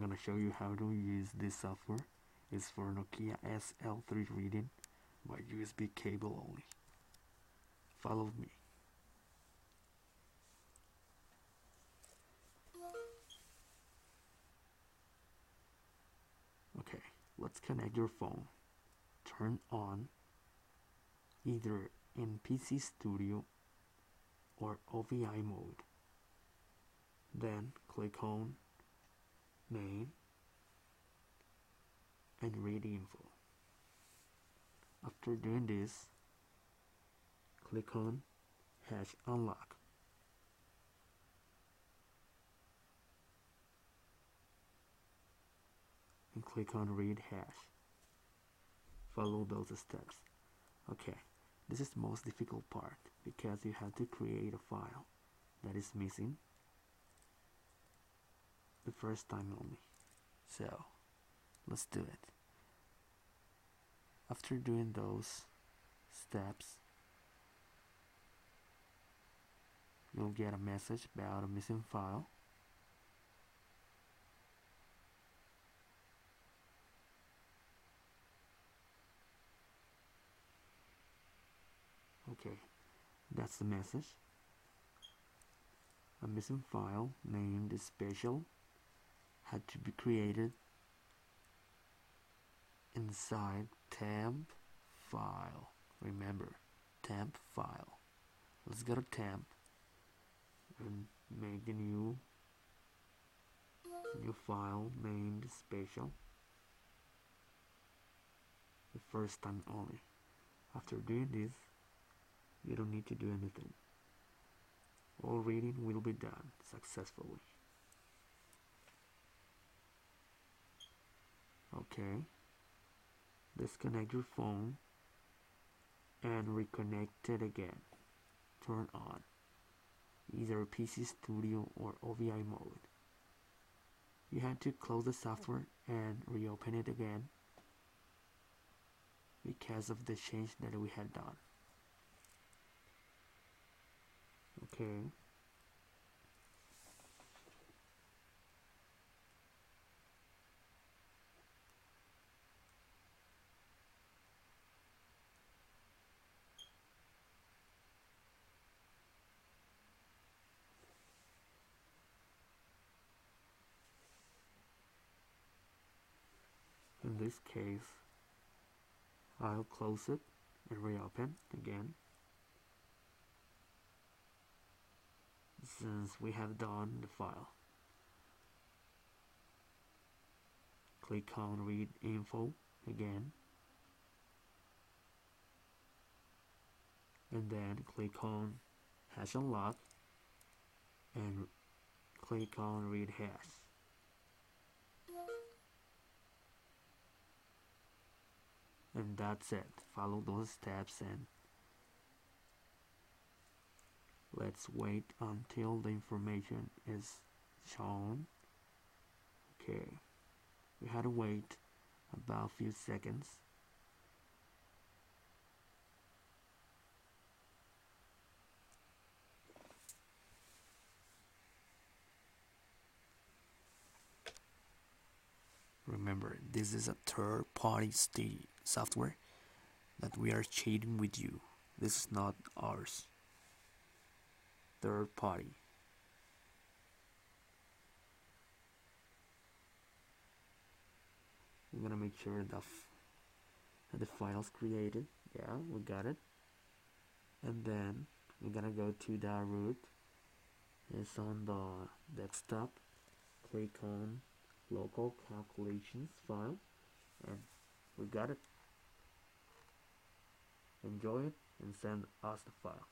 gonna show you how to use this software. It's for Nokia SL3 reading by USB cable only. Follow me. Okay, let's connect your phone. Turn on either in PC Studio or OVI mode. Then click on Main and read info. After doing this, click on Hash Unlock. And click on Read Hash. Follow those steps. Okay, this is the most difficult part because you have to create a file that is missing the first time only. So let's do it. After doing those steps, you'll get a message about a missing file. Okay, that's the message. A missing file named special had to be created inside temp file. Remember, temp file. Let's go to temp and make a new file named special. The first time only. After doing this, you don't need to do anything. All reading will be done successfully. Okay, disconnect your phone and reconnect it again. Turn on either PC Studio or OVI mode. You have to close the software and reopen it again because of the change that we had done. Okay. In this case, I'll close it and reopen again. Since we have done the file, click on Read Info again, and then click on Hash Unlock and click on Read Hash. And that's it. Follow those steps and let's wait until the information is shown. Okay, we had to wait about a few seconds. Remember, this is a third-party software that we are sharing with you. This is not ours. Third party. We're gonna make sure that the file's created. Yeah, we got it. And then we're gonna go to the root. It's on the desktop. Click on local calculations file, and we got it. Enjoy it and send us the file.